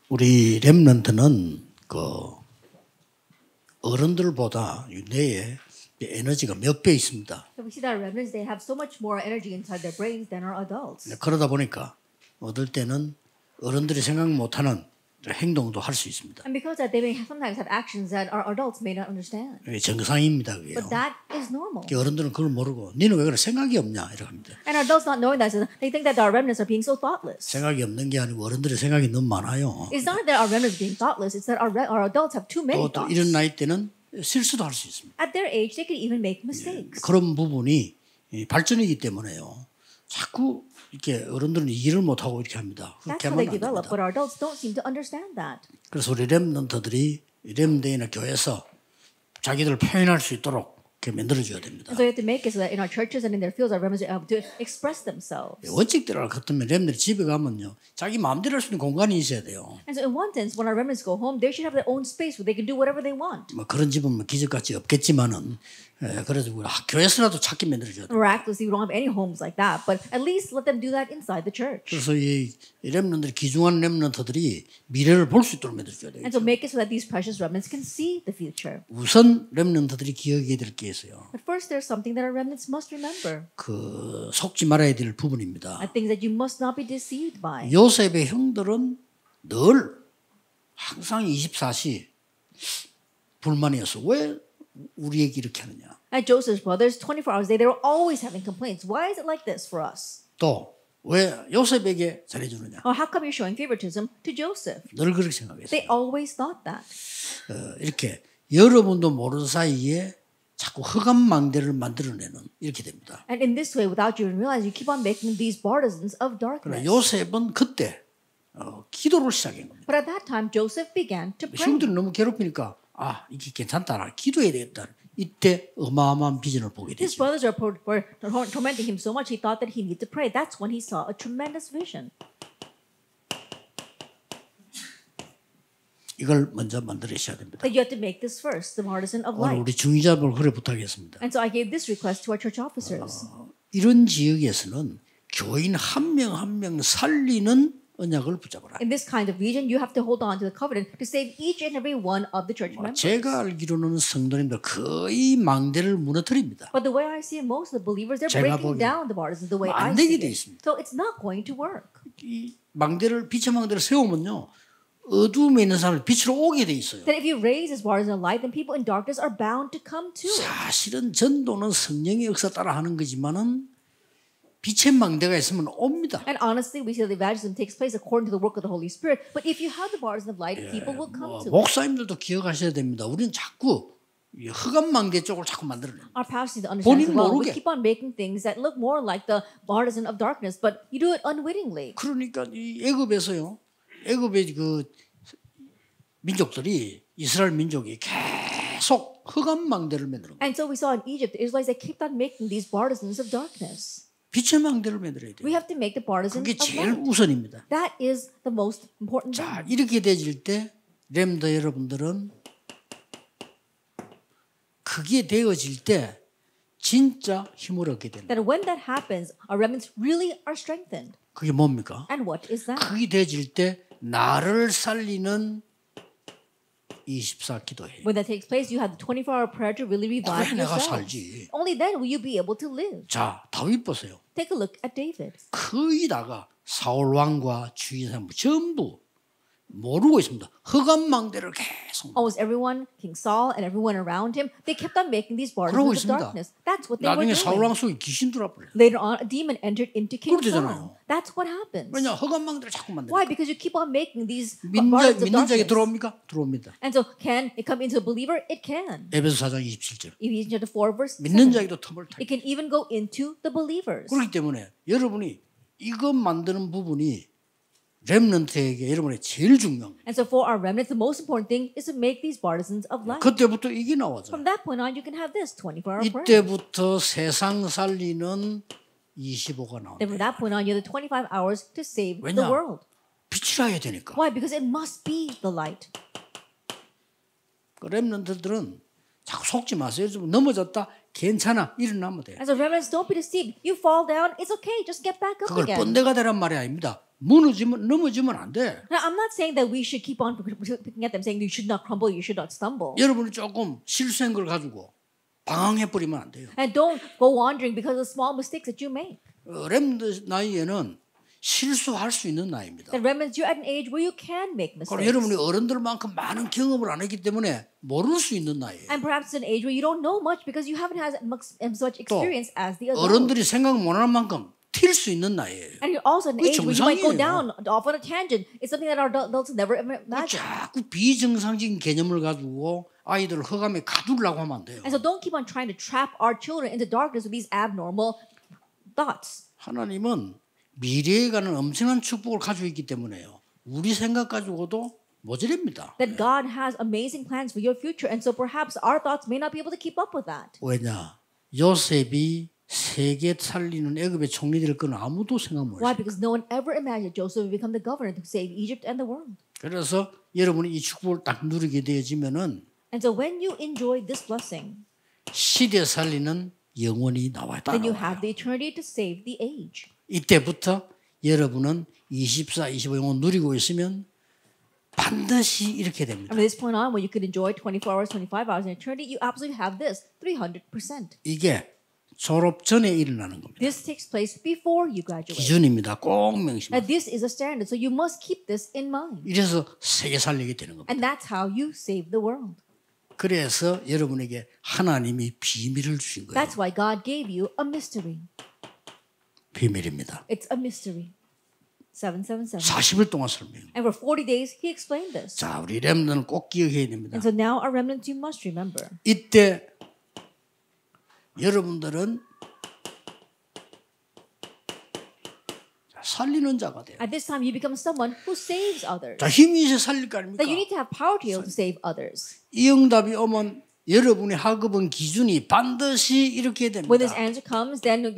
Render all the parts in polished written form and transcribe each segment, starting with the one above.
우리 렘넌트는 그 어른들보다 뇌에 에너지가 몇 배 있습니다. So we see that remnants, they have so much more energy inside their brains than our adults. 그러다 보니까 어떨 때는 어른들이 생각 못하는 행동도 할 수 있습니다. And because that they may sometimes have actions that our adults may not understand. 그게 정상입니다. 그게요. But that is normal. 어른들은 그걸 모르고 니는 왜 그래 생각이 없냐 이렇게 합니다. And our adults not knowing that, so they think that our remnants are being so thoughtless. 생각이 없는 게 아니고 어른들의 생각이 너무 많아요. It's not that our remnants are being thoughtless, it's that our adults have too many 또 thoughts. 이런 나이 때는 실수도 할 수 있습니다. At their age, they could even make mistakes. 그런 부분이 발전이기 때문에요. 자꾸 이렇게 어른들은 이해를 못하고 이렇게 합니다. That's 그렇게 how 하면 they 안 develop, 됩니다. but our adults don't seem to understand that. 그래서 우리 렘넌트들이 렘대이나 교회에서 자기들을 표현할 수 있도록 이렇게 만들어줘야 됩니다. And so we have to make it so that in our churches and in their fields, our remnants are able to express themselves. 원칙대로 같으면 렘들이 집에 가면요, 자기 마음대로 할 수 있는 공간이 있어야 돼요. And so in one sense, when our remnants go home, they should have their own space where they can do whatever they want. 뭐 그런 집은 뭐 기적같이 없겠지만은, 그래도 우리 교회에서라도 찾게 만들어줘야 돼요. Miraculously, we don't have any homes like that, but at least let them do that inside the church. 그래서 이 렘넌트들, 귀중한 렘넌트들이 미래를 볼 수 있도록 만들어줘야 돼요. And so make it so that these precious remnants can see the future. 우선 렘넌트들이 기억해야 될 게 있어요. But first, there's something that our remnants must remember. 그 속지 말아야 될 부분입니다. Things that you must not be deceived by. 요셉의 형들은 늘 항상 24시 불만이었어. 왜 우리에게 이렇게 하느냐? And Joseph's brothers, 24 hours a day, they were always having complaints. Why is it like this for us? 또 왜 요셉에게 잘해주느냐? Or how come you're showing favoritism to Joseph? 늘 그렇게 생각했어요. They always thought that. 이렇게 여러분도 모르는 사이에 자꾸 흑암망대를 만들어내는 이렇게 됩니다. And in this way, without you even realize, you keep on making these partisans of 그러나 darkness. 요셉은 그때 기도를 시작한 겁니다. But at that time, Joseph began to pray. 형들이 너무 괴롭히니까 이게 괜찮다. 나 기도해야 되겠다. 이때 어마어마한 비전을 보게 His 되죠. brothers were tormenting him so much, he thought that he needed to pray. That's when he saw a tremendous vision. 이걸 먼저 만들어셔야 됩니다. That you have to make this first, the partisan of 오늘 light. 우리 중위자분 그래 부탁했습니다. And so I gave this request to our church officers. 이런 지역에서는 교인 한 명 한 명 살리는 언약을 붙잡아라. In this kind of region, you have to hold on to the covenant to save each and every one of the church members. 제가 알기로는 성도님들 거의 망대를 무너뜨립니다. But the way I see it, most of the believers, they're 제가 breaking 보기엔 down the partisans the way 안 I 되게 see 돼 it. 있습니다. So it's not going to work. 이 망대를 빛의 망대를 세우면요, 어두움에 있는 사람을 빛으로 오게 돼 있어요. That if you raise this partisan of light, then people in darkness are bound to come to it. 사실은 전도는 성령의 역사 따라 하는 거지만은 빛의 망대가 있으면 옵니다. And honestly, we see that evangelism takes place according to the work of the Holy Spirit. But if you have the partisan of light, people will come to it. 목사님들도 기억하셔야 됩니다. 우리는 자꾸 이 흑암 망대 쪽을 자꾸 만들어내요. Our pastors need to understand 본인 as well. 모르게. We keep on making things that look more like the partisan of darkness, but you do it unwittingly. 그러니까 이 애굽에서요, 애굽의 그 민족들이 이스라엘 민족이 계속 흑암 망대를 만드는 거예요. And so we saw in Egypt, the Israelites, they kept on making these partisans of darkness. 빛의 망대를 만들어야 돼요. We have to make the partisan 그게 of 제일 light. 우선입니다. That is the most important thing. 자, 이렇게 되질 때 렘더 여러분들은 그게 되어질 때 진짜 힘을 얻게 된다. That when that happens, our remnants really are strengthened. 그게 뭡니까? And what is that? 그게 되어질 때 나를 살리는 24 기도해. When that takes place, you have the 24-hour prayer to really revive 그래 내가 yourself. 살지. Only then will you be able to live. 자, 다윗 보세요. Take a look at David. 거의 다가 사울 왕과 주위 사람 전부 모르고 있습니다. 흑암 망대를 계속. Almost everyone, King Saul and everyone around him, they kept on making these 그러고 partisans of 있습니다. darkness. That's what they were 나중에 사울 왕 doing. 속에 귀신 들어버려요. Later on, a demon entered into King 그렇게 Saul. 되잖아요. That's what happens. 왜냐 흑암 망대를 자꾸 만드니까. Why? Because you keep on making these partisans of 믿는 자에게 darkness. 들어옵니까? 들어옵니다. And so, can it come into a believer? It can. 에베소 4장 27절. Ephesians chapter 4, verse 7. 믿는 자에게도 텀을 타. It can even go into the believers. 그렇기 때문에 여러분이 이것 만드는 부분이 렘넌트에게 여러분의 제일 중요한 거예요. And so for our remnants, the most important thing is to make these partisans of light. 그때부터 이게 나와죠. From that point on, you can have this 24-hour prayer. 이때부터 세상 살리는 25가 Then 나온다. from that point on, you have the 25 hours to save 왜냐? the world. 빛이라 해야 되니까. Why? Because it must be the light. 그 렘넌트들은 자꾸 속지 마세요. 좀 넘어졌다. 괜찮아. 일어나면 돼. And so remnants, don't be deceived. You fall down, it's okay. Just get back up 그걸 again. 번데가 되란 말이 아닙니다. 넘어지면 안 돼. Now, I'm not saying that we should keep on picking at them, saying you should not crumble, you should not stumble. 여러분이 조금 실수한 걸 가지고 방황해 버리면 안 돼요. And don't go wandering because of small mistakes that you make. 렘넌트 나이에는 실수할 수 있는 나이입니다. The remnants, you're at an age where you can make 그리고 mistakes. 여러분이 어른들만큼 많은 경험을 안 했기 때문에 모를 수 있는 나이예요. And perhaps it's an age where you don't know much because you haven't had as much experience as the adults. 어른들이 생각 못하는 만큼 튈 수 있는 나이예요. And you're also at an 그게 age where you might go 정상이에요. down off on a tangent. It's something that our adults never imagined. 자꾸 비정상적인 개념을 가지고 아이들을 흑암에 가두려고 하면 안 돼요. And so don't keep on trying to trap our children into darkness with these abnormal thoughts. 하나님은 미래에 가는 엄청난 축복을 가지고 있기 때문에요. 우리 생각 가지고도 모자랍니다. That God has amazing plans for your future, and so perhaps our thoughts may not be able to keep up with that. 왜냐? 요셉이 세계 살리는 애굽의 총리 될 건 아무도 생각 못 Why? 했어요. Because no one ever imagined Joseph would become the governor to save Egypt and the world. 그래서 여러분이 이 축복을 딱 누리게 되어지면은 And so when you enjoy this blessing, 시대 살리는 영혼이 나와요. then you have the eternity to save the age. 이때부터 여러분은 24, 25 영혼 누리고 있으면 반드시 이렇게 됩니다. From this point on, when you could enjoy 24 hours, 25 hours in eternity, you absolutely have this 300%. 이게 졸업 전에 일어나는 겁니다. This takes place before you graduate. 기준입니다. 꼭 명심하세요. And this is a standard, so you must keep this in mind. 이래서 세계 살리게 되는 겁니다. And that's how you save the world. 그래서 여러분에게 하나님이 비밀을 주신 거예요. That's why God gave you a mystery. 비밀입니다. It's a mystery. 777. 40일 동안 설명해요. And for 40 days, he explained this. 자, 우리 렘넌트는 꼭 기억해야 됩니다. And so now, our remnants, you must remember. 이때 여러분들은 살리는 자가 돼요. At this time, you become someone who saves others. 자, 힘이 있어 살릴 거 아닙니까? That you need to have power to be able to save others. 이 응답이 오면 여러분의 학업은 기준이 반드시 이렇게 됩니다. When this answer comes, then the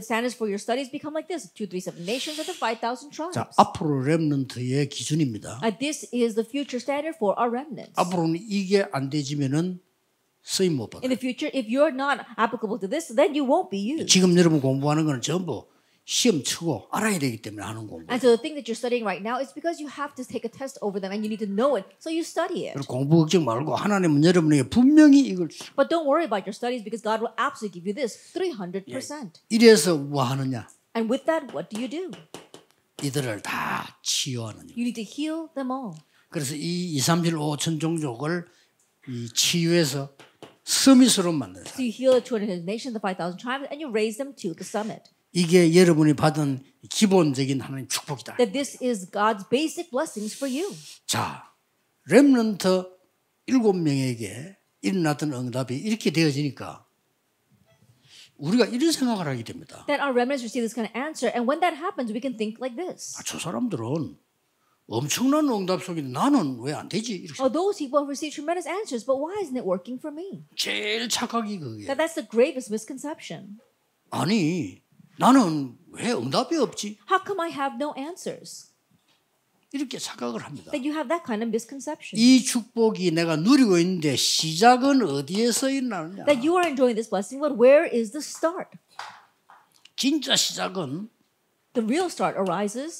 standards for your studies become like this: 237 nations and the 5,000 tribes. 자, 앞으로 렘넌트의 기준입니다. This is the future standard for our remnants. 앞으로는 이게 안 되지면은 쓰임 못 받아요. In the future, if you're not applicable to this, then you won't be used. 지금 여러분 공부하는 거는 전부 시험 치고 알아야 되기 때문에 하는 공부예요. And so the thing that you're studying right now is because you have to take a test over them and you need to know it, so you study it. 그리고 공부 걱정 말고 하나님은 여러분에게 분명히 이걸 주시고 But don't worry about your studies because God will absolutely give you this 300%. 이래서 뭐 하느냐? And with that, what do you do? 이들을 다 치유하는 일. You need to heal them all. 그래서 이 2, 3, 7, 5천 종족을 이 치유해서 서밋으로 만든 So 사람. you heal the 200 nations, the 5,000 tribes, and you raise them to the summit. 이게 여러분이 받은 기본적인 하나님 축복이다. That this is God's basic blessings for you. 자, 렘넌트 7명에게 일어났던 응답이 이렇게 되어지니까 우리가 이런 생각을 하게 됩니다. That our remnants receive this kind of answer, and when that happens, we can think like this. 아, 저 사람들은 엄청난 응답 속에 나는 왜 안 되지? 이렇게 Oh, those people have received tremendous answers, but why isn't it working for me? 제일 착각이 그게. That's the gravest misconception. 아니, 나는 왜 응답이 없지? How come I have no answers? 이렇게 착각을 합니다. That you have that kind of misconception. 이 축복이 내가 누리고 있는데 시작은 어디에서 일어나느냐? That you are enjoying this blessing, but where is the start? 진짜 시작은 The real start arises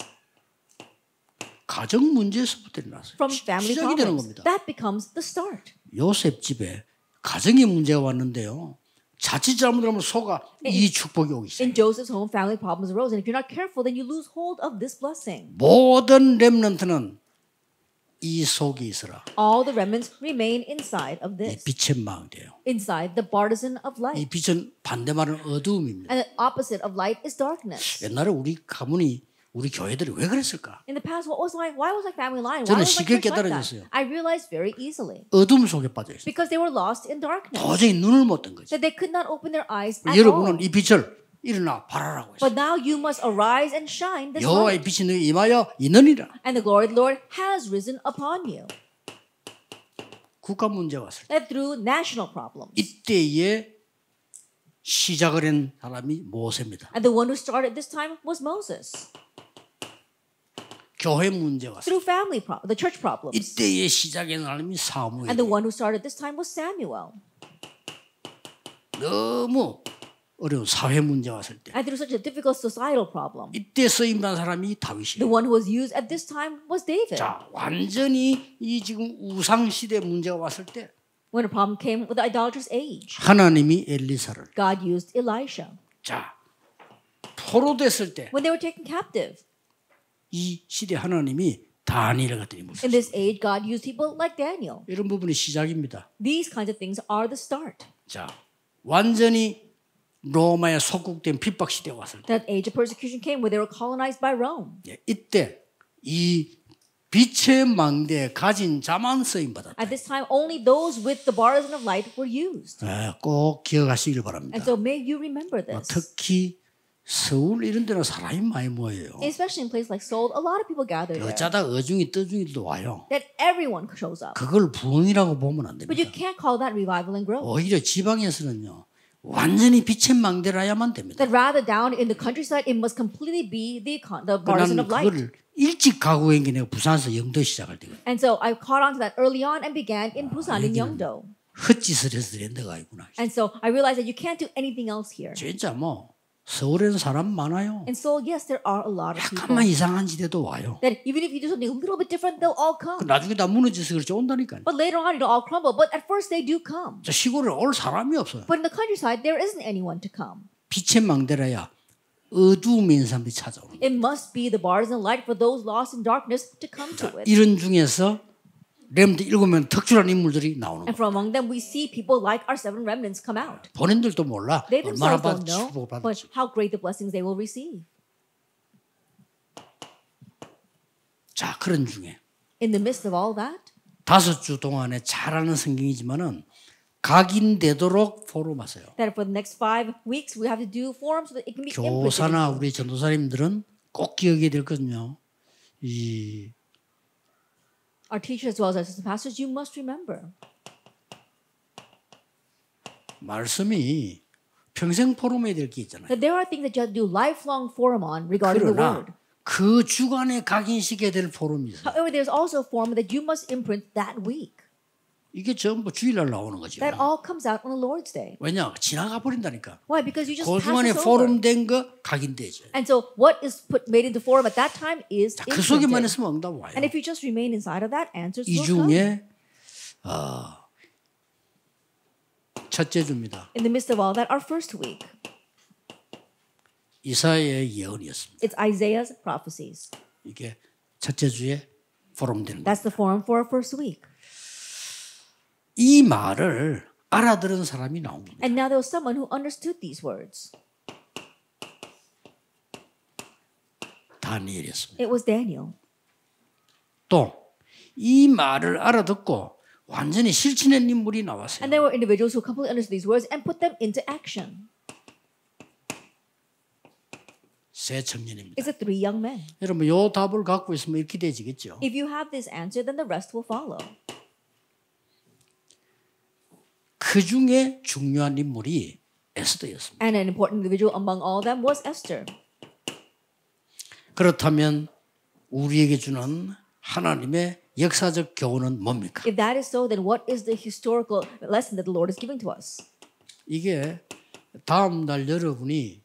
가정 문제에서부터 일어났어요. from family 시작이 되는 problems. 겁니다. That becomes the start. 요셉 집에 가정의 문제가 왔는데요. 자칫 잘못하면 속아 이 축복이 오기 In 시작해요. Joseph's home, family problems arose, and if you're not careful, then you lose hold of this blessing. 모든 렘넌트는 이 속에 있어라. All the remnants remain inside of 이 this, 빛의 망대요. inside the partisan of 이 light. 빛은 반대말은 어두움입니다. And the opposite of light is darkness. 옛날에 우리 가문이 우리 교회들이 왜 그랬을까? In the past, why was my family lying? 저는 Why was my 쉽게 church like 깨달아졌어요. that? I realized very easily. 어둠 속에 빠져 있어요. Because they were lost in darkness. 도저히 눈을 못 뜬 거죠. That they could not open their eyes at all. 여러분은 이 빛을 일어나 바라라고 했어요. But now you must arise and shine this light. 여호와의 빛이 너희 임하여 있느니라. And the glory of the Lord has risen upon you. 국가 문제 왔을 때 That through national problems. 이때에 시작을 한 사람이 모세입니다. And the one who started this time was Moses. 교회 문제 왔을 때 Through the church problems. 이때에 시작한 사람이 And the 사무엘. one who started this time was Samuel. 너무 어려운 사회 문제 왔을 때 And through such a difficult societal problem, 이때 쓰임받은 사람이 the 다윗이에요. one who was used at this time was David. 자, 완전히 이 지금 우상 시대 문제가 왔을 때 When a problem came with the idolatrous age, 하나님이 엘리사를 God used Elisha. 자, 포로됐을 때 When they were taken captive, 이 시대 하나님이 다니엘 같은 인물을 in this age, God used people like Daniel. 이런 부분이 시작입니다. These kinds of things are the start. 자, 완전히 로마에 속국된 핍박 시대가 왔을 때 That age of persecution came where they were colonized by Rome. 이때 이 빛의 망대에 가진 자만 쓰임 받았다. At this time, only those with the bars of light were used. 꼭 기억하시길 바랍니다. And so may you remember this. 특히 서울 이런 데는 사람이 많이 모여요. Especially in places like Seoul, a lot of people gather there. 어쩌다 어중이 떠중이도 와요. That everyone shows up. 그걸 부흥이라고 보면 안 But you 됩니다. can't call that revival and growth. 오히려 지방에서는요. 완전히 빛의 망대라야만 됩니다. That rather down in the countryside, it must completely be the partisan 나는 of light. 그거를 일찍 가구한 게 내가 부산에서 영도 시작할 때가 And so I caught on to that early on and began in Busan in Yeongdo. 헛짓을 해서 된 데가 있구나. And so I realized that you can't do anything else here. 진짜 뭐 서울에는 사람 많아요. And so yes, there are a lot of people. 약간만 이상한 지대도 와요. That even if you do something a little bit different, they'll all come. 나중에 다 무너져서 그렇지 온다니까요. But later on, it'll all crumble. But at first, they do come. 저 시골에 올 사람이 없어요. But in the countryside, there isn't anyone to come. 빛의 망대라야 어두움에 있는 사람들이 찾아오는 거예요. It must be the bars and light for those lost in darkness to come to it. 이런 중에서 렘드 7명 특출한 인물들이 나오는 And 거예요. from among them, we see people like our seven remnants come out. 본인들도 몰라 They 얼마나 themselves don't know, 축복을 but 받을지. how great the blessings they will receive. 자, 그런 중에 In the midst of all that, 5주 동안에 잘하는 성경이지만은 각인되도록 포럼하세요. that for the next 5 weeks, we have to do forums so that it can be imprinted. 교사나 우리 전도사님들은 꼭 기억해야 될 것은요. 이 Our teachers as well as our assistant pastors, you must remember. 말씀이 평생 포럼해야 될 게 있잖아요. That there are things that you have to do lifelong forum on regarding the 그러나 word. 그 주간에 각인시켜야 될 포럼이 있어요. However, there's also a forum that you must imprint that week. 이게 전부 주일날 나오는 거죠. That all comes out on the Lord's Day. 왜냐? 지나가 버린다니까. Why? Because you just 그 pass 주간에 this over. 포럼된 거 각인되죠. And so what is made into forum at that time is 자, 그 속에만 imprinted. 있으면 응답 와요. And if you just remain inside of that, answers 이 will come. 중에 첫째 주입니다. In the midst of all that, our first week, 이사야의 예언이었습니다. it's Isaiah's prophecies. 이게 첫째 주에 포럼되는 거예요. That's the forum for our first week. 이 말을 알아들은 사람이 나온 겁니다. And now there was someone who understood these words. 다니엘이었습니다. It was Daniel. 또 이 말을 알아듣고 완전히 실천한 인물이 나왔어요. And there were individuals who completely understood these words and put them into action. 세 청년입니다. It's the 3 young men. 여러분 요 답을 갖고 있으면 이렇게 되지겠죠. If you have this answer, then the rest will follow. 그 중에 중요한 인물이 에스더였습니다. And an important individual among all of them was Esther. 그렇다면 우리에게 주는 하나님의 역사적 교훈은 뭡니까? If that is so, then what is the historical lesson that the Lord is giving to us? 이게 다음 날 여러분이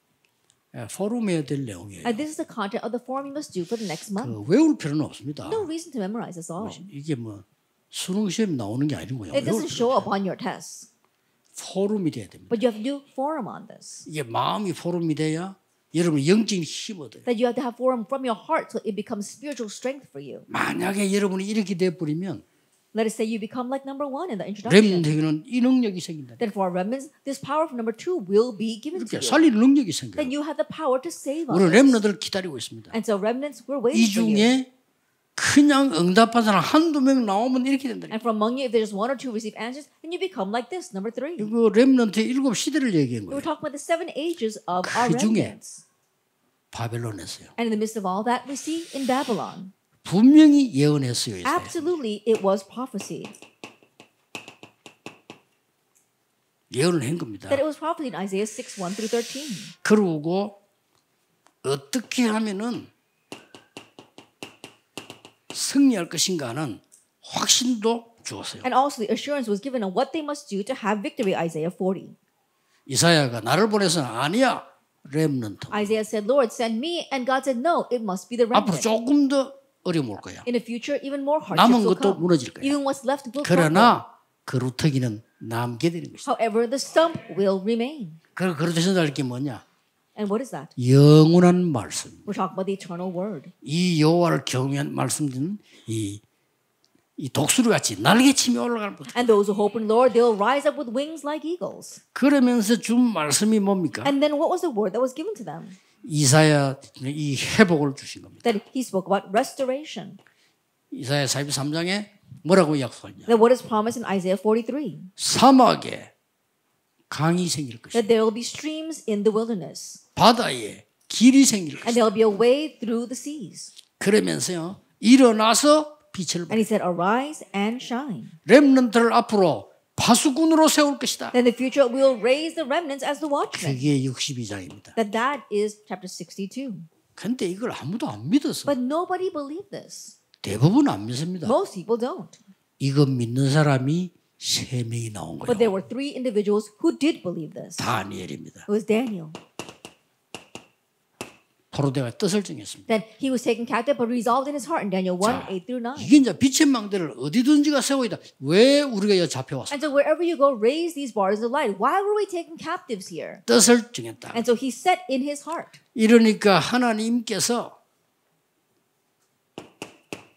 포럼해야 될 내용이에요. And this is the content of the forum you must do for the next month. 외울 필요는 없습니다. No reason to memorize this all. 이게 뭐 수능 시험 나오는 게 아니고요. It doesn't show up on your tests. 포럼이 돼야 됩니다. But you have to do forum on this. 이게 마음이 포럼이 돼야 여러분 영적인 힘이 얻어요. That you have to have forum from your heart so it becomes spiritual strength for you. 만약에 여러분이 이렇게 돼버리면 Let us say you become like number 1 in the introduction. 렘넌트에게는 이 능력이 생긴다. Then for our remnants, this power from number 2 will be given to 이렇게 you. 살리는 능력이 생겨요. Then you have the power to save 우리는 others. 렘넌트를 기다리고 있습니다. And so remnants, we're 이 waiting for you. 중에 그냥 응답한 사람 한두 명 나오면 이렇게 된다. And from among you, if there's 1 or 2 receive answers, then you become like this, number 3. 이거 렘넌트의 7시대를 얘기한 We're 거예요. talking about the 7 ages of our 그 중에 remnants. 바벨론에서요. And in the midst of all that, we see in Babylon. 분명히 예언했어요. 이사야. Absolutely, it was prophecy. 예언을 한 겁니다. That it was prophesied in Isaiah 6, 1 through 13. 그러고 어떻게 하면은 승리할 것인가는 확신도 주었어요. And also the assurance was given on what they must do to have victory, Isaiah 40. 이사야가 나를 보내서는 아니야. 렘넌트. Isaiah said, Lord, send me. And God said, no, it must be the 앞으로 remnant. 조금 더 어려움 올 거야. In the future, even more hardships 남은 will 것도 come. 무너질 거야. Even what's left will crumble. 그러나 그루터기는 남게 되는 것이다. However, the stump will remain. 그루터기는 할 게 뭐냐? And what is that? 영원한 말씀. We're talking about the eternal word. 이 여호와를 경외한 말씀들은 이 독수리 같이 날개치며 올라갈 것. And those who hope in the Lord, they'll rise up with wings like eagles. 그러면서 준 말씀이 뭡니까? And then what was the word that was given to them? 이사야 이 회복을 주신 겁니다. That he spoke about restoration. 이사야 43장에 뭐라고 약속하냐? That what is promised in Isaiah 43? 사막에 강이 생길 것이다. That there will be streams in the wilderness. 바다에 길이 생길 And 것이다. there will be a way through the seas. 그러면서요. 일어나서 빛을 And he said, arise and shine. 렘넌트를 앞으로 파수꾼으로 세울 것이다. Then in the future we'll raise the remnants as the watchmen. 그게 62장입니다. That is chapter 62. 근데 이걸 아무도 안 믿어서 But nobody believed this. 대부분 안 믿습니다. Most people don't. 이거 믿는 사람이 3명이 나온 But there 거예요. were 3 individuals who did believe this. 다니엘입니다. It was Daniel. 포로대가 뜻을 정했습니다. Then he was taken captive but resolved in his heart in Daniel 1, 8 through 9. 이게 이제 빛의 망대를 어디든지가 세우이다. 왜 우리가 여기 잡혀왔어? And so wherever you go, raise these bars of light. Why were we taken captives here? 뜻을 정했다. And so he set in his heart. 이러니까 하나님께서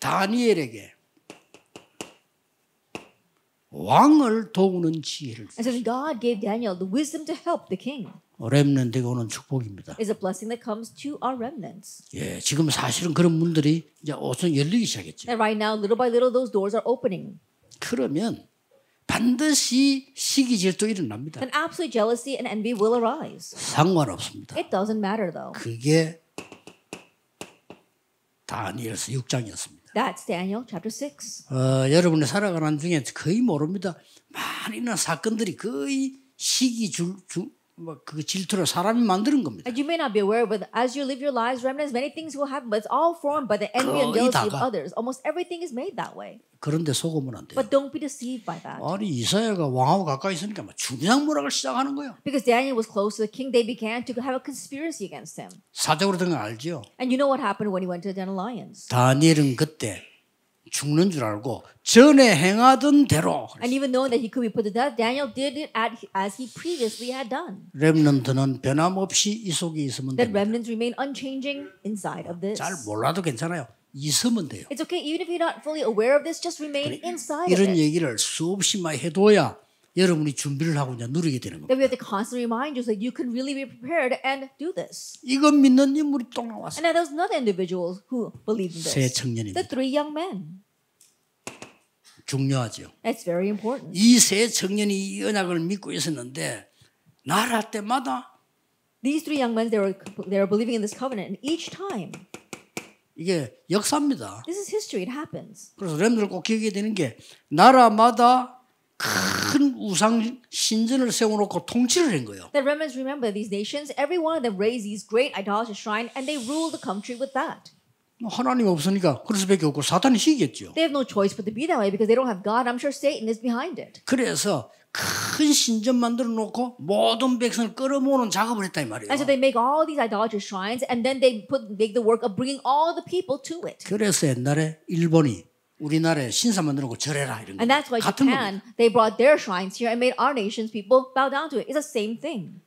다니엘에게 왕을 도우는 지혜를 And so God gave Daniel the wisdom to help the king. 렘넌트에게 오는 축복입니다. Is a blessing that comes to our remnants. 예, 지금 사실은 그런 문들이 이제 우선 열리기 시작했죠. And right now, little by little, those doors are opening. 그러면 반드시 시기 질투 일어납니다. Then absolute jealousy and envy will arise. 상관없습니다. It doesn't matter though. 그게 다니엘서 6장이었습니다. That's Daniel chapter 6. 여러분이 살아가는 중에 거의 모릅니다. 많은 사건들이 거의 시기 그 질투로 사람이 만드는 겁니다. And you may not be aware, but as you live your lives, remnants, many things will happen, but it's all formed by the envy and jealousy of others. Almost everything is made that way. 그런데 속으면 안 돼요. But don't be deceived by that. 아니 이사야가 왕하고 가까이 있으니까 막 중상모략을 시작하는 거예요. Because Daniel was close to the king, they began to have a conspiracy against him. 사적으로 된 거 알죠? And you know what happened when he went to the Den Alliance. 다니엘은 그때 죽는 줄 알고 전에 행하던 대로 And even knowing that he could be put to death, Daniel did it as he previously had done. 렘넌트는 변함없이 이 속에 있으면 That 됩니다. remnants remain unchanging inside of this. 잘 몰라도 괜찮아요. 있으면 돼요. It's okay, even if you're not fully aware of this, just remain inside of 이런 it. 얘기를 수없이 많이 해둬야 여러분이 준비를 하고 이제 누리게 되는 겁니다. That we have to constantly remind you so that you can really be prepared and do this. 이거 믿는 인물이 또 나왔어요. And now there was another individual who believed in 새 this. 청년입니다. The 3 young men. 중요하죠. That's very important. 이 새 청년이 이 언약을 믿고 있었는데 나라 때마다 These 3 young men, they were believing in this covenant, and each time, 이게 역사입니다. this is history, it happens. 그래서 렘들 꼭 기억해야 되는 게 나라마다 큰 우상 신전을 세워놓고 통치를 한 거예요. The remnants remember these nations, every one of them raised these great idolatrous shrine, and they ruled the country with that. 하나님 없으니까 그럴 수밖에 없고 사탄이 시기겠죠. They have no choice but to be that way because they don't have God. I'm sure Satan is behind it. 그래서 큰 신전 만들어 놓고 모든 백성을 끌어모으는 작업을 했다 이 말이에요. And so they make all these idolatrous shrines, and then they make the work of bringing all the people to it. 그래서 옛날에 일본이 우리나라에 신사 만들어 놓고 절해라 이런 거 And that's why 같은 Japan, 겁니다. they brought their shrines here and made our nation's people bow down to it. It's the same thing.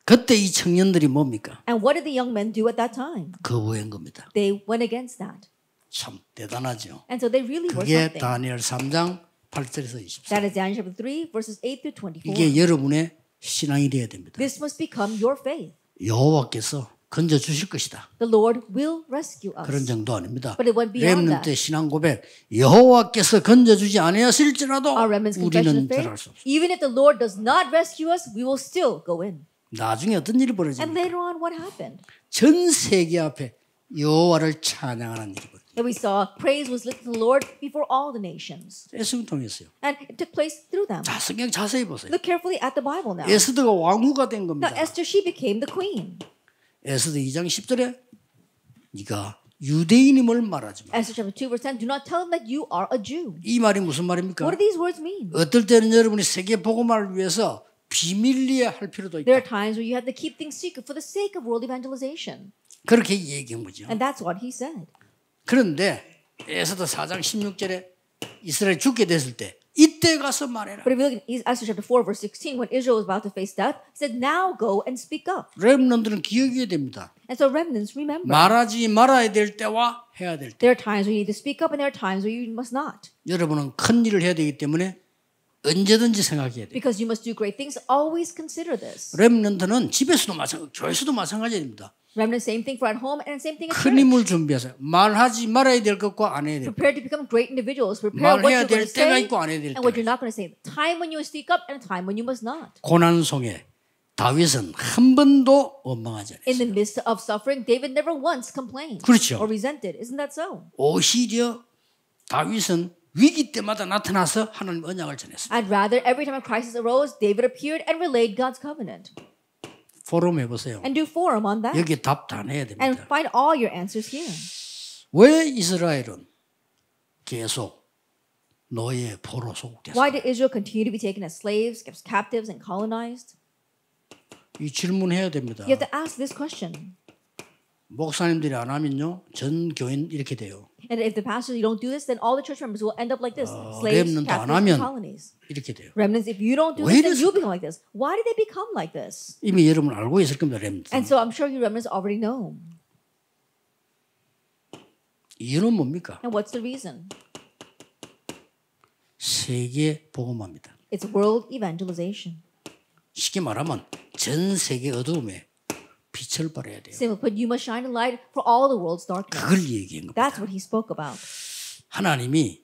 그때 이 청년들이 뭡니까? And what did the young men do at that time? 거부한 겁니다. They went against that. 참 대단하죠. And so they really were 그게 something. 다니엘 3장 8절에서 24절. That is Daniel chapter 3, verses 8 through 24. 이게 여러분의 신앙이 되어야 됩니다. This must become your faith. 여호와께서 건져 주실 것이다. The Lord will rescue us. 그런 정도 아닙니다. But it went beyond that. 렘넌트의 신앙 고백 여호와께서 건져 주지 아니하실지라도 Our remnants confession 우리는 of faith. 들어갈 수 없습니다. Even if the Lord does not rescue us, we will still go in. 나중에 어떤 일이 And 벌어집니까? later on, what happened? 전 세계 앞에 여호와를 찬양하는 일이 벌어집니다. That we saw praise was lifted to the Lord before all the nations. 에스더를 통했어요. And it took place through them. 자, 성경 자세히 보세요. Look carefully at the Bible now. 에스더가 왕후가 된 Now, 겁니다. Esther, she became the queen. 에스더 2장 10절에 네가 유대인임을 말하지 마. Esther chapter 2, verse 10, do not tell them that you are a Jew. 이 말이 무슨 말입니까? What do these words mean? 어떨 때는 여러분이 세계 복음화를 위해서 비밀리에 할 필요도 There are 있다. times where you have to keep things secret for the sake of world evangelization. 그렇게 얘기한 거죠. And that's what he said. 그런데 에스더 4장 16절에 이스라엘 죽게 됐을 때 이때 가서 말해라. But if you look at Esther chapter 4, verse 16, when Israel was about to face death, he said, now go and speak up. 렘넌트는 기억해야 됩니다. And so remnants, remember. 말하지 말아야 될 때와 해야 될 때. There are times where you need to speak up and there are times where you must not. 여러분은 큰 일을 해야 되기 때문에 언제든지 생각해야 돼요. Because you must do great things, always consider this. 렘넌트는 집에서도 마찬가지, 교회에서도 마찬가지입니다. Remnant, same thing for at home and same thing at 큰 church. 힘을 준비하세요. 말하지 말아야 될 것과 안 해야 될 것. Prepare to become great individuals. Prepare what 말해야 you're going 될 to 때가 say 있고 안 해야 될 and what 때가 you're not going to say. Time when you will speak up and a time when you must not. 고난 속에 다윗은 한 번도 원망하지 In the 않았어요. midst of suffering, David never once complained 그렇죠. or resented. Isn't that so? 오히려 다윗은 위기 때마다 나타나서 하나님 언약을 전했어요. I'd rather every time a crisis arose, David appeared and relayed God's covenant. 포럼 해보세요. And do forum on that. 여기 답 다 내야 And 됩니다. find all your answers here. 왜 이스라엘은 계속 노예 포로 소국됐어요? Why did Israel continue to be taken as slaves, kept captives, and colonized? 이 질문해야 됩니다. You have to ask this question. 목사님들이 안 하면요, 전 교인 이렇게 돼요. And if the pastors, you don't do this, then all the church members will end up like this. Slaves, remnant 안 captives, 하면 and colonies. 이렇게 돼요. Remnants, if you don't do 왜 this, then 이랬을까? you'll become like this. Why did they become like this? 이미 여러분 알고 있을 겁니다. 렘넌트. And so I'm sure you remnants already know. 이유는 뭡니까? And what's the reason? 세계 복음화입니다. It's world evangelization. 쉽게 말하면 전 세계 어두움에 빛을 발해야 돼요. Simple put, you must shine a light for all the world's darkness. 그걸 얘기한 겁니다. That's what he spoke about. 하나님이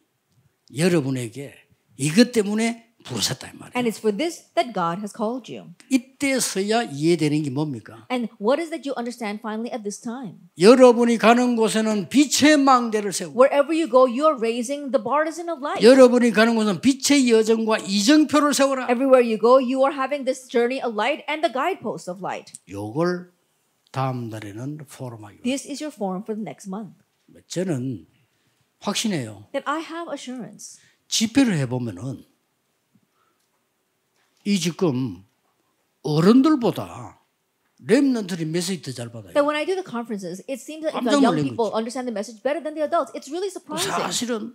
여러분에게 이것 때문에 부르셨다 이 말이에요. And it's for this that God has called you. 이때서야 이해되는 게 뭡니까? And what is that you understand finally at this time? 여러분이 가는 곳에는 빛의 망대를 세우고 Wherever you go, you are raising the partisan of light. 여러분이 가는 곳은 빛의 여정과 이정표를 세워라. Everywhere you go, you are having this journey of light and the guidepost of light. 요걸 다음 달에는 포럼하기로. This is your forum for the next month. 저는 확신해요. That I have assurance. 집회를 해보면은 이 지금 어른들보다 렘넌트들이 메시지 더 잘 받아요. That when I do the conferences, it seems that 깜짝 the young 놀란 people 거죠. understand the message better than the adults. It's really surprising. 사실은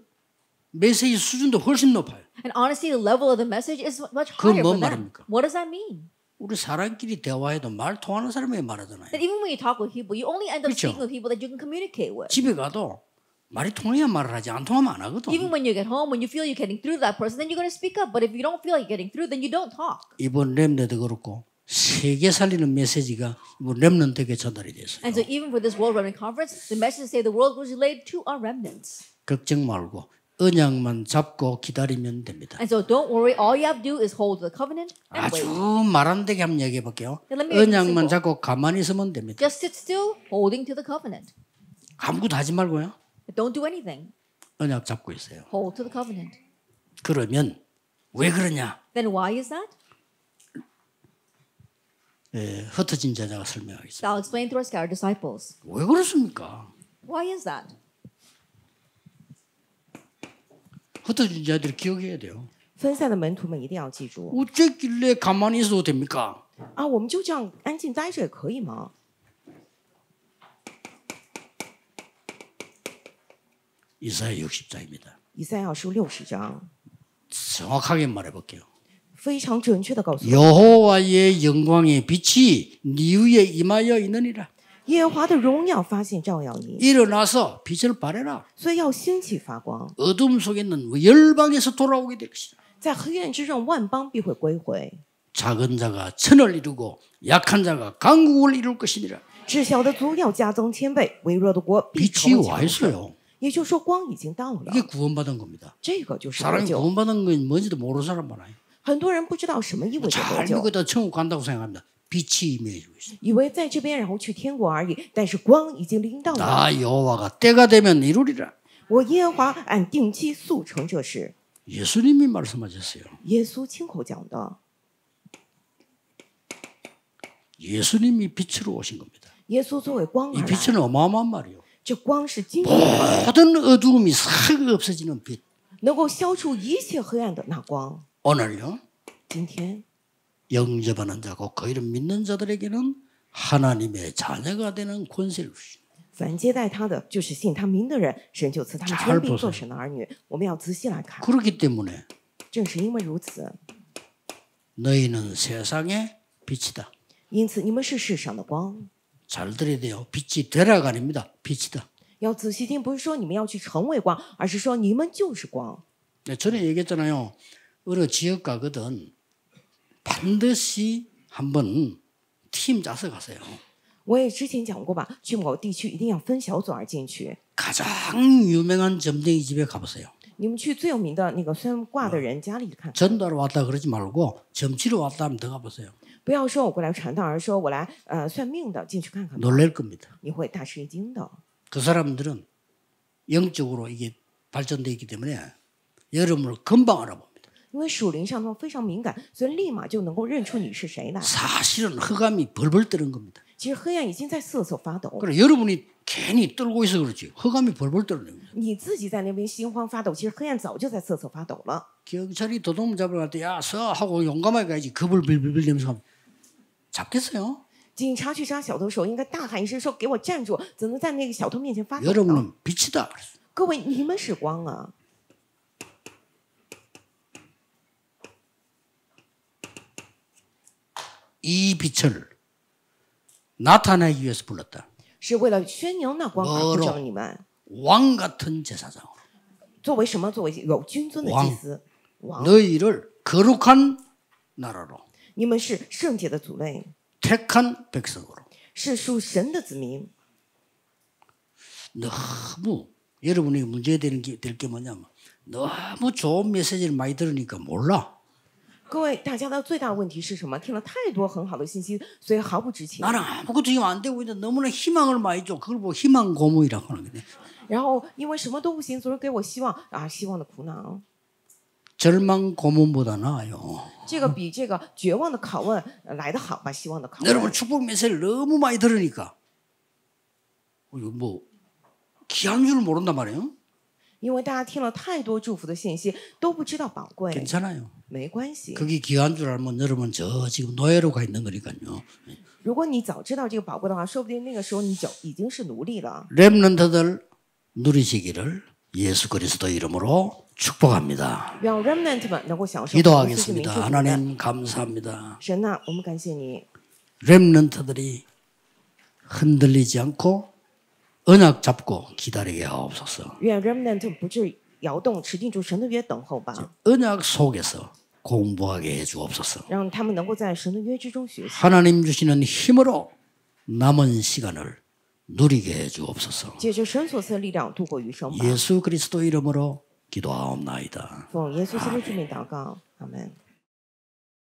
메시지 수준도 훨씬 높아요. And honestly, the level of the message is much 그건 higher 뭔 for them. 말입니까? What does that mean? 우리 사람끼리 대화해도 말 통하는 사람에게 말하잖아요. That even when you talk with people, you only end up 그렇죠. speaking with people that you can communicate with. 집에 가도 말이 통해야 말을 하지 안 통하면 안 하거든. Even when you get home, when you feel you're getting through to that person, then you're going to speak up. But if you don't feel like getting through, then you don't talk. 이번 렘넌트도 그렇고 세계 살리는 메시지가 이번 렘넌트에게 전달이 됐어요. And so even for this World Remnant Conference, the message to save the world was relayed to our remnants. 걱정 말고 언약만 잡고 기다리면 됩니다. And so don't worry. All you have to do is hold to the covenant and 아주 wait. 말 안 되게 한번 얘기해 볼게요. Let me make it 언약만 simple. 잡고 가만히 있으면 됩니다. Just sit still, holding to the covenant. 아무것도 하지 말고요. Don't do anything. 언약 잡고 있어요. Hold to the covenant. 그러면 왜 그러냐? Then why is that? 흩어진 제자가 설명하겠습니다. I'll explain through our scattered disciples. 왜 그렇습니까? Why is that? 흩어진 제자들이 기억해야 돼요. 分散的门徒们一定要记住 어쨌길래 가만히 있어도 됩니까? 啊，我们就这样安静待着也可以吗？ 이사야 60장입니다. 以赛亚书60章 정확하게 말해볼게요. 非常准确的告诉我， 여호와의 영광의 빛이 네 위에 임하여 있느니라. 耶和华的荣耀发现照耀你， 일어나서 빛을 발해라. 所以要兴起发光， 어둠 속에 있는 열방에서 돌아오게 될 것이다. 在黑暗之中，万邦必会归回。 작은 자가 천을 이루고 약한 자가 강국을 이룰 것이니라. 至小的族要加增千倍，微弱的国必 빛이 成 와 强盛。 있어요. 也就是说，光已经到了， 이게 구원받은 겁니다. 这个就是得 사람이 救。 구원받은 건 뭔지도 모르는 사람 많아요. 很多人不知道什么意味着 잘 得救， 믿고 다 천국 간다고 생각합니다. 빛이 임해주고 있어요. 以为在这边然后去天国而已，但是光已经临到了。 나 여호와가 때가 되면 이루리라. 我耶和华按定期速成这事。 예수님이 말씀하셨어요. 耶稣亲口讲的， 예수님이 빛으로 오신 겁니다. 耶稣作为光 이 而来， 빛은 어마어마한 말이에요. 这光是惊人的， 모든 어두움이 싹 없어지는 빛. 能够消除一切黑暗的那光。 오늘요. 今天 영접하는 자고 그 이름 믿는 자들에게는 하나님의 자녀가 되는 권세를 주십니다. 凡接待他的，就是信他名的人，神就赐他们权柄做神的儿女。我们要仔细来看， 그렇기 때문에 正是因为如此， 너희는 세상의 빛이다. 因此你们是世上的光。 잘 들어야 돼요. 빛이 되라가 아닙니다. 빛이다. 要仔细听，不是说你们要去成为光，而是说你们就是光。 전에 얘기했잖아요. 어느 지역 가거든 반드시 한번 팀 짜서 가세요. 我也之前讲过吧，去某地区一定要分小组而进去。 가장 유명한 점쟁이 집에 가보세요. 你们去最有名的那个算卦的人家里看， 전도하러 왔다 그러지 말고 점치러 왔다 하면 더 가보세요. 不要说我过来传道，而是说我来算命的进去看看吧， 놀랄 겁니다. 你会大吃一惊的。 그 사람들은 영적으로 이게 발전되어 있기 때문에 여러분을 금방 알아봅니다. 因为属灵上他们非常敏感，所以立马就能够认出你是谁来。 사실은 흑암이 벌벌 떠는 겁니다. 其实黑暗已经在瑟瑟发抖， 그래 여러분이 괜히 떨고 있어 그렇지. 흑암이 벌벌 떠는 겁니다. 你自己在那边心慌发抖，其实黑暗早就在瑟瑟发抖了。 경찰이 도둑 잡으러 갈 때 야 서 하고 용감하게 가야지. 겁을 빌빌빌 내면서 가면 잡겠어요? 警察去抓小偷的时候，应该大喊一声说：“给我站住！”怎能在那个小偷面前发抖呢？ 여러분은 빛이다. 各位，你们是光啊！ 이 빛을 나타내기 위해서 불렀다. 是为了宣扬那光而呼召你们。 왕 같은 제사장으로 作为什么？作为有君尊的祭司，王， 너희를 거룩한 나라로 你们是圣洁的族类， 택한 백성으로. 是属神的子民。 너무 여러분에게 문제될 게 뭐냐면 너무 좋은 메시지를 많이 들으니까 몰라. 各位，大家的最大的问题是什么？听了太多很好的信息，所以毫不知情。 나는 아무것도 지금 안 되고 있는데 너무나 희망을 많이 줘. 그걸 보고 희망 고문이라고 하는 거네. 然后因为什么都不行，所以给我希望啊，希望的苦恼。 절망 고문보다 나아요. 这个比这个绝望的拷问来得好吧？希望的拷问。 여러분 축복 메시지를 너무 많이 들으니까 이거 뭐 귀한 줄 모른단 말이에요. 因为大家听了太多祝福的信息，都不知道宝贵。 괜찮아요. 没关系， 그게 귀한 줄 알면 여러분 저 지금 노예로 가 있는 거니까요. 如果你早知道这个宝贵的话，说不定那个时候你就已经是奴隶了。 렘넌트들 누리시기를 예수 그리스도 이름으로 축복합니다. 让 remnant 们能够享受耶稣的名 기도하겠습니다. 祝福的。 하나님 감사합니다. 神呐，我们感谢你， 렘넌트들이 흔들리지 않고 언약 잡고 기다리게 하옵소서. 愿 remnant 不致摇动，持定住神的约，等候吧， 언약 속에서 공부하게 해주옵소서. 让他们能够在神的约之中学习， 하나님 주시는 힘으로 남은 시간을 누리게 해주옵소서. 借着神所赐的力量度过余生吧。 예수 그리스도 이름으로 기도하옵나이다. 奉耶稣基督之名祷告，阿门。